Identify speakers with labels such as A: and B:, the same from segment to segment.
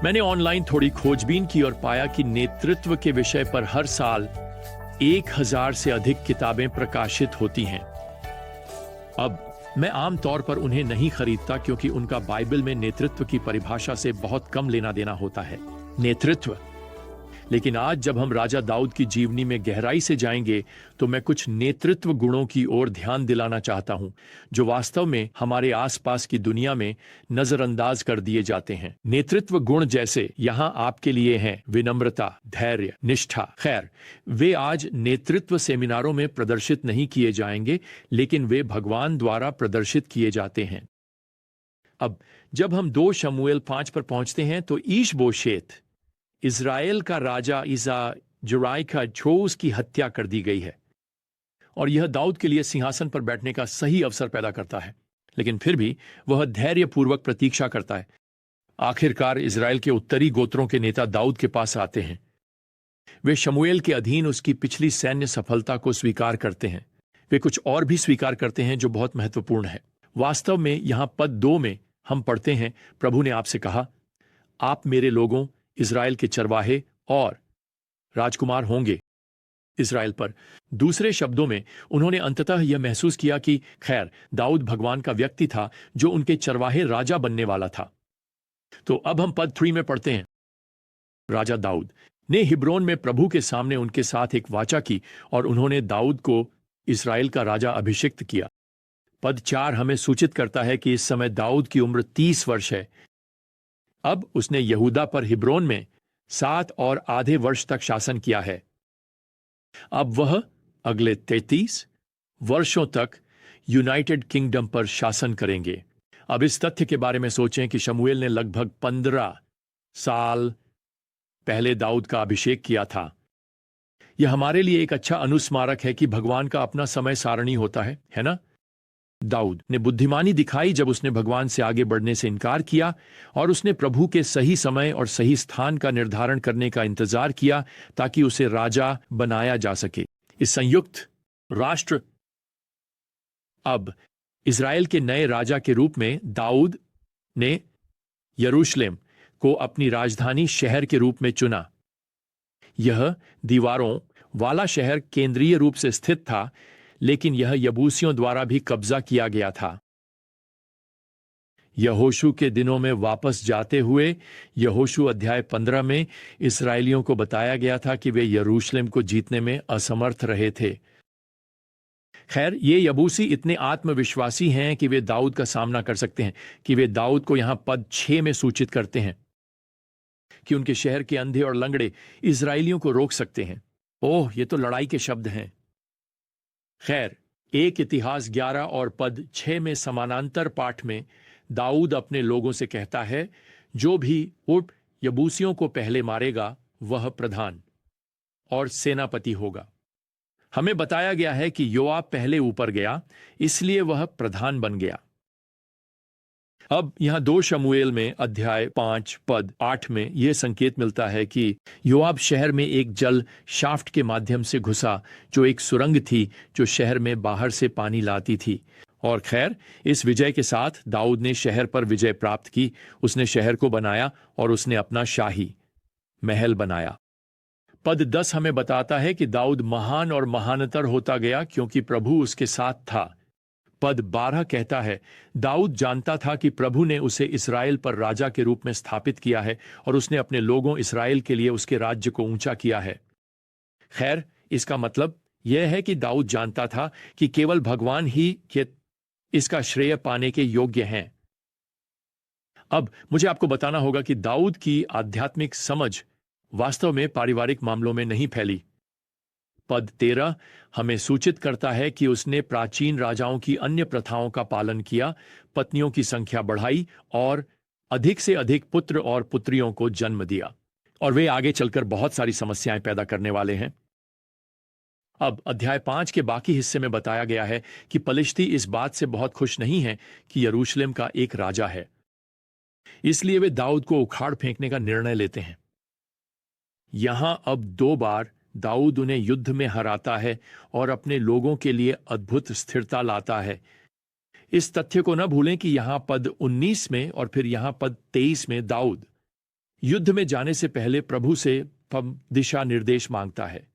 A: मैंने ऑनलाइन थोड़ी खोजबीन की और पाया कि नेतृत्व के विषय पर हर साल 1000 से अधिक किताबें प्रकाशित होती हैं। अब मैं आमतौर पर उन्हें नहीं खरीदता क्योंकि उनका बाइबल में नेतृत्व की परिभाषा से बहुत कम लेना देना होता है। नेतृत्व। लेकिन आज जब हम राजा दाऊद की जीवनी में गहराई से जाएंगे तो मैं कुछ नेतृत्व गुणों की ओर ध्यान दिलाना चाहता हूं जो वास्तव में हमारे आसपास की दुनिया में नजरअंदाज कर दिए जाते हैं। नेतृत्व गुण जैसे यहां आपके लिए हैं विनम्रता, धैर्य, निष्ठा। खैर, वे आज नेतृत्व सेमिनारों में प्रदर्शित नहीं किए जाएंगे, लेकिन वे भगवान द्वारा प्रदर्शित किए जाते हैं। अब जब हम 2 शमूएल 5 पर पहुंचते हैं तो ईश-बोशेत, इज़राइल का राजा जोराई का छोस की हत्या कर दी गई है और यह दाऊद के लिए सिंहासन पर बैठने का सही अवसर पैदा करता है। लेकिन फिर भी वह धैर्यपूर्वक प्रतीक्षा करता है। आखिरकार इज़राइल के उत्तरी गोत्रों के नेता दाऊद के पास आते हैं। वे शमूएल के अधीन उसकी पिछली सैन्य सफलता को स्वीकार करते हैं। वे कुछ और भी स्वीकार करते हैं जो बहुत महत्वपूर्ण है। वास्तव में यहां पद 2 में हम पढ़ते हैं, प्रभु ने आपसे कहा, आप मेरे लोगों इज़राइल के चरवाहे और राजकुमार होंगे इज़राइल पर। दूसरे शब्दों में उन्होंने अंततः यह महसूस किया कि खैर दाऊद भगवान का व्यक्ति था जो उनके चरवाहे राजा बनने वाला था। तो अब हम पद 3 में पढ़ते हैं, राजा दाऊद ने हिब्रोन में प्रभु के सामने उनके साथ एक वाचा की और उन्होंने दाऊद को इज़राइल का राजा अभिषिक्त किया। पद 4 हमें सूचित करता है कि इस समय दाऊद की उम्र 30 वर्ष है। अब उसने यहूदा पर हिब्रोन में 7 और आधे वर्ष तक शासन किया है। अब वह अगले 33 वर्षों तक यूनाइटेड किंगडम पर शासन करेंगे। अब इस तथ्य के बारे में सोचें कि शमूएल ने लगभग 15 साल पहले दाऊद का अभिषेक किया था। यह हमारे लिए एक अच्छा अनुस्मारक है कि भगवान का अपना समय सारणी होता है ना? दाऊद ने बुद्धिमानी दिखाई जब उसने भगवान से आगे बढ़ने से इनकार किया और उसने प्रभु के सही समय और सही स्थान का निर्धारण करने का इंतजार किया ताकि उसे राजा बनाया जा सके। इस संयुक्त राष्ट्र अब इज़राइल के नए राजा के रूप में दाऊद ने यरूशलेम को अपनी राजधानी शहर के रूप में चुना। यह दीवारों वाला शहर केंद्रीय रूप से स्थित था, लेकिन यह यबूसियों द्वारा भी कब्जा किया गया था। यहोशू के दिनों में वापस जाते हुए यहोशू अध्याय 15 में इस्राएलियों को बताया गया था कि वे यरूशलेम को जीतने में असमर्थ रहे थे। खैर, ये यबूसी इतने आत्मविश्वासी हैं कि वे दाऊद का सामना कर सकते हैं, कि वे दाऊद को यहां पद 6 में सूचित करते हैं कि उनके शहर के अंधे और लंगड़े इस्राएलियों को रोक सकते हैं। ओह, ये तो लड़ाई के शब्द हैं। खैर, 1 इतिहास 11 और पद 6 में समानांतर पाठ में दाऊद अपने लोगों से कहता है, जो भी उठ यबूसियों को पहले मारेगा वह प्रधान और सेनापति होगा। हमें बताया गया है कि योआब पहले ऊपर गया, इसलिए वह प्रधान बन गया। अब यहां 2 शमूएल में अध्याय 5 पद 8 में यह संकेत मिलता है कि योआब शहर में एक जल शाफ्ट के माध्यम से घुसा, जो एक सुरंग थी जो शहर में बाहर से पानी लाती थी। और खैर, इस विजय के साथ दाऊद ने शहर पर विजय प्राप्त की। उसने शहर को बनाया और उसने अपना शाही महल बनाया। पद 10 हमें बताता है कि दाऊद महान और महानतर होता गया क्योंकि प्रभु उसके साथ था। पद 12 कहता है, दाऊद जानता था कि प्रभु ने उसे इस्राएल पर राजा के रूप में स्थापित किया है और उसने अपने लोगों इस्राएल के लिए उसके राज्य को ऊंचा किया है। खैर, इसका मतलब यह है कि दाऊद जानता था कि केवल भगवान ही इसका श्रेय पाने के योग्य हैं। अब मुझे आपको बताना होगा कि दाऊद की आध्यात्मिक समझ वास्तव में पारिवारिक मामलों में नहीं फैली। पद 13 हमें सूचित करता है कि उसने प्राचीन राजाओं की अन्य प्रथाओं का पालन किया, पत्नियों की संख्या बढ़ाई और अधिक से अधिक पुत्र और पुत्रियों को जन्म दिया, और वे आगे चलकर बहुत सारी समस्याएं पैदा करने वाले हैं। अब अध्याय 5 के बाकी हिस्से में बताया गया है कि पलिश्ती इस बात से बहुत खुश नहीं है कि यरूशलेम का एक राजा है, इसलिए वे दाऊद को उखाड़ फेंकने का निर्णय लेते हैं। यहां अब 2 बार दाऊद उन्हें युद्ध में हराता है और अपने लोगों के लिए अद्भुत स्थिरता लाता है। इस तथ्य को न भूलें कि यहां पद 19 में और फिर यहां पद 23 में दाऊद युद्ध में जाने से पहले प्रभु से दिशा निर्देश मांगता है।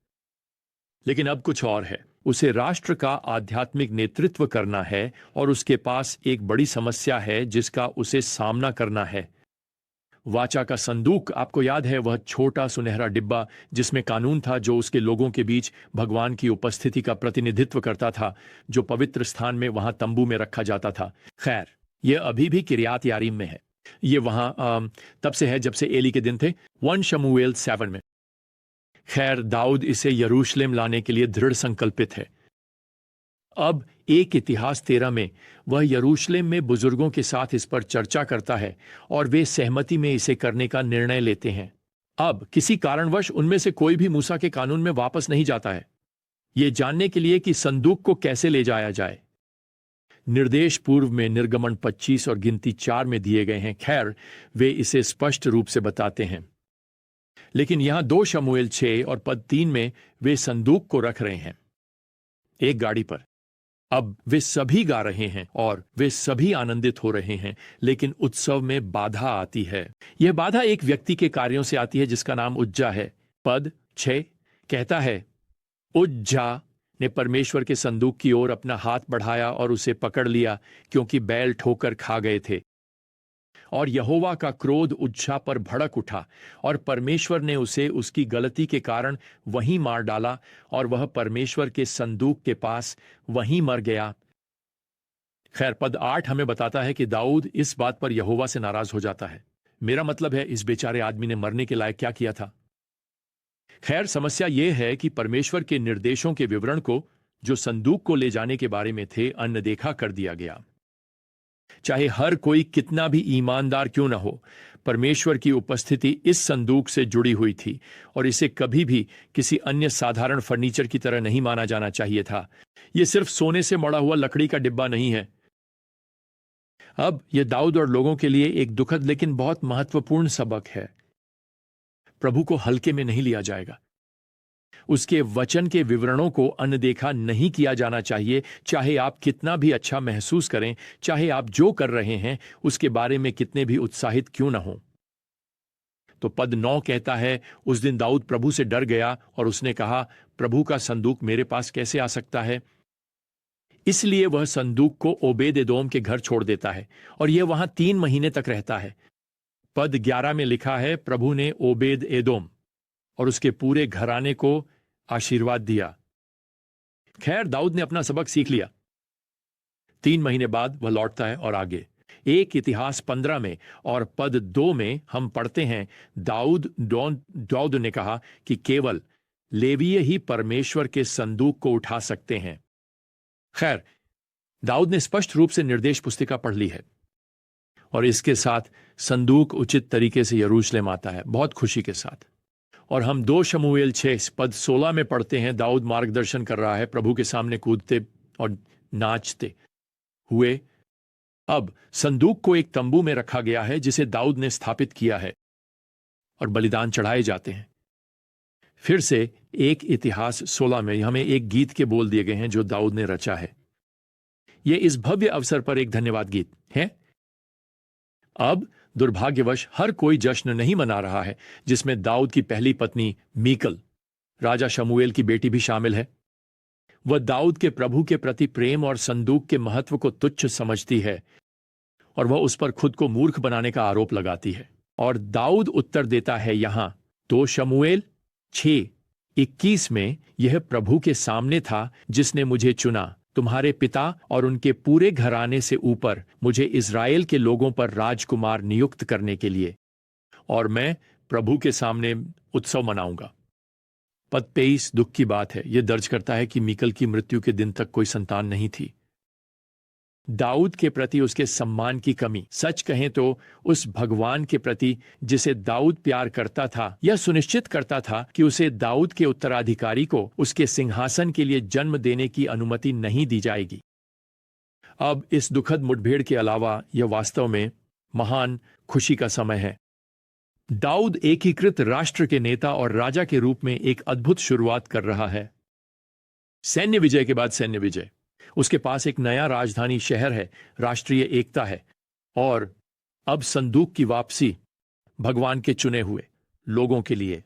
A: लेकिन अब कुछ और है। उसे राष्ट्र का आध्यात्मिक नेतृत्व करना है और उसके पास एक बड़ी समस्या है जिसका उसे सामना करना है। वाचा का संदूक, आपको याद है, वह छोटा सुनहरा डिब्बा जिसमें कानून था, जो उसके लोगों के बीच भगवान की उपस्थिति का प्रतिनिधित्व करता था, जो पवित्र स्थान में वहां तंबू में रखा जाता था। खैर, यह अभी भी किरियात यारीम में है। ये वहां तब से है जब से एली के दिन थे, 1 शमूएल 7 में। खैर, दाऊद इसे यरूशलेम लाने के लिए दृढ़ संकल्पित है। अब 1 इतिहास 13 में वह यरूशलेम में बुजुर्गों के साथ इस पर चर्चा करता है और वे सहमति में इसे करने का निर्णय लेते हैं। अब किसी कारणवश उनमें से कोई भी मूसा के कानून में वापस नहीं जाता है, ये जानने के लिए कि संदूक को कैसे ले जाया जाए। निर्देश पूर्व में निर्गमन 25 और गिनती 4 में दिए गए हैं। खैर, वे इसे स्पष्ट रूप से बताते हैं। लेकिन यहां 2 शमूएल 6 और पद 3 में वे संदूक को रख रहे हैं एक गाड़ी पर। अब वे सभी गा रहे हैं और वे सभी आनंदित हो रहे हैं, लेकिन उत्सव में बाधा आती है। यह बाधा एक व्यक्ति के कार्यों से आती है जिसका नाम उज्जा है। पद 6 कहता है, उज्जा ने परमेश्वर के संदूक की ओर अपना हाथ बढ़ाया और उसे पकड़ लिया, क्योंकि बैल ठोकर खा गए थे। और यहोवा का क्रोध उज्जा पर भड़क उठा और परमेश्वर ने उसे उसकी गलती के कारण वहीं मार डाला और वह परमेश्वर के संदूक के पास वहीं मर गया। खैर, पद 8 हमें बताता है कि दाऊद इस बात पर यहोवा से नाराज हो जाता है। मेरा मतलब है, इस बेचारे आदमी ने मरने के लायक क्या किया था। खैर, समस्या यह है कि परमेश्वर के निर्देशों के विवरण को, जो संदूक को ले जाने के बारे में थे, अनदेखा कर दिया गया। चाहे हर कोई कितना भी ईमानदार क्यों न हो, परमेश्वर की उपस्थिति इस संदूक से जुड़ी हुई थी और इसे कभी भी किसी अन्य साधारण फर्नीचर की तरह नहीं माना जाना चाहिए था। यह सिर्फ सोने से मढ़ा हुआ लकड़ी का डिब्बा नहीं है। अब यह दाऊद और लोगों के लिए एक दुखद लेकिन बहुत महत्वपूर्ण सबक है। प्रभु को हल्के में नहीं लिया जाएगा। उसके वचन के विवरणों को अनदेखा नहीं किया जाना चाहिए, चाहे आप कितना भी अच्छा महसूस करें, चाहे आप जो कर रहे हैं उसके बारे में कितने भी उत्साहित क्यों न हो। तो पद 9 कहता है, उस दिन दाऊद प्रभु से डर गया और उसने कहा, प्रभु का संदूक मेरे पास कैसे आ सकता है। इसलिए वह संदूक को ओबेद एदोम के घर छोड़ देता है और यह वहां 3 महीने तक रहता है। पद 11 में लिखा है, प्रभु ने ओबेद एदोम और उसके पूरे घराने को आशीर्वाद दिया। खैर, दाऊद ने अपना सबक सीख लिया। 3 महीने बाद वह लौटता है और आगे 1 इतिहास 15 में और पद 2 में हम पढ़ते हैं, दाऊद ने कहा कि केवल लेवीय ही परमेश्वर के संदूक को उठा सकते हैं। खैर, दाऊद ने स्पष्ट रूप से निर्देश पुस्तिका पढ़ ली है और इसके साथ संदूक उचित तरीके से यरूशलेम आता है, बहुत खुशी के साथ। और हम 2 शमूएल 6 पद 16 में पढ़ते हैं, दाऊद मार्गदर्शन कर रहा है, प्रभु के सामने कूदते और नाचते हुए। अब संदूक को एक तंबू में रखा गया है जिसे दाऊद ने स्थापित किया है और बलिदान चढ़ाए जाते हैं। फिर से 1 इतिहास 16 में हमें एक गीत के बोल दिए गए हैं जो दाऊद ने रचा है। यह इस भव्य अवसर पर एक धन्यवाद गीत है। अब दुर्भाग्यवश हर कोई जश्न नहीं मना रहा है, जिसमें दाऊद की पहली पत्नी मीकल, राजा शमूएल की बेटी, भी शामिल है। वह दाऊद के प्रभु के प्रति प्रेम और संदूक के महत्व को तुच्छ समझती है और वह उस पर खुद को मूर्ख बनाने का आरोप लगाती है। और दाऊद उत्तर देता है यहां 2 शमूएल 6:21 में, यह प्रभु के सामने था जिसने मुझे चुना, तुम्हारे पिता और उनके पूरे घराने से ऊपर मुझे इज़राइल के लोगों पर राजकुमार नियुक्त करने के लिए, और मैं प्रभु के सामने उत्सव मनाऊंगा। पद 23 दुख की बात है। यह दर्ज करता है कि मीकल की मृत्यु के दिन तक कोई संतान नहीं थी। दाऊद के प्रति उसके सम्मान की कमी, सच कहें तो उस भगवान के प्रति जिसे दाऊद प्यार करता था, यह सुनिश्चित करता था कि उसे दाऊद के उत्तराधिकारी को उसके सिंहासन के लिए जन्म देने की अनुमति नहीं दी जाएगी। अब इस दुखद मुठभेड़ के अलावा यह वास्तव में महान खुशी का समय है। दाऊद एकीकृत राष्ट्र के नेता और राजा के रूप में एक अद्भुत शुरुआत कर रहा है। सैन्य विजय के बाद सैन्य विजय। उसके पास एक नया राजधानी शहर है, राष्ट्रीय एकता है, और अब संदूक की वापसी, भगवान के चुने हुए लोगों के लिए।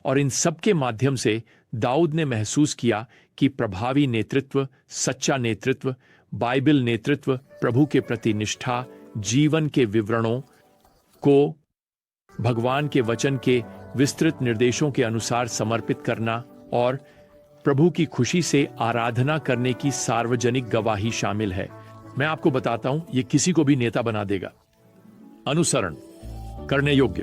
A: और इन सब के माध्यम से दाऊद ने महसूस किया कि प्रभावी नेतृत्व, सच्चा नेतृत्व, बाइबल नेतृत्व, प्रभु के प्रति निष्ठा, जीवन के विवरणों को भगवान के वचन के विस्तृत निर्देशों के अनुसार समर्पित करना और प्रभु की खुशी से आराधना करने की सार्वजनिक गवाही शामिल है। मैं आपको बताता हूं, यह किसी को भी नेता बना देगा। अनुसरण करने योग्य।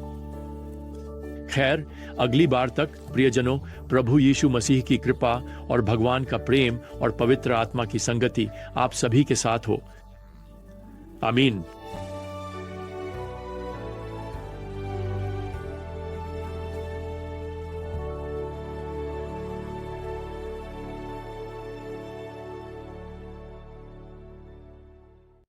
A: खैर, अगली बार तक प्रियजनों, प्रभु यीशु मसीह की कृपा और भगवान का प्रेम और पवित्र आत्मा की संगति आप सभी के साथ हो। आमीन।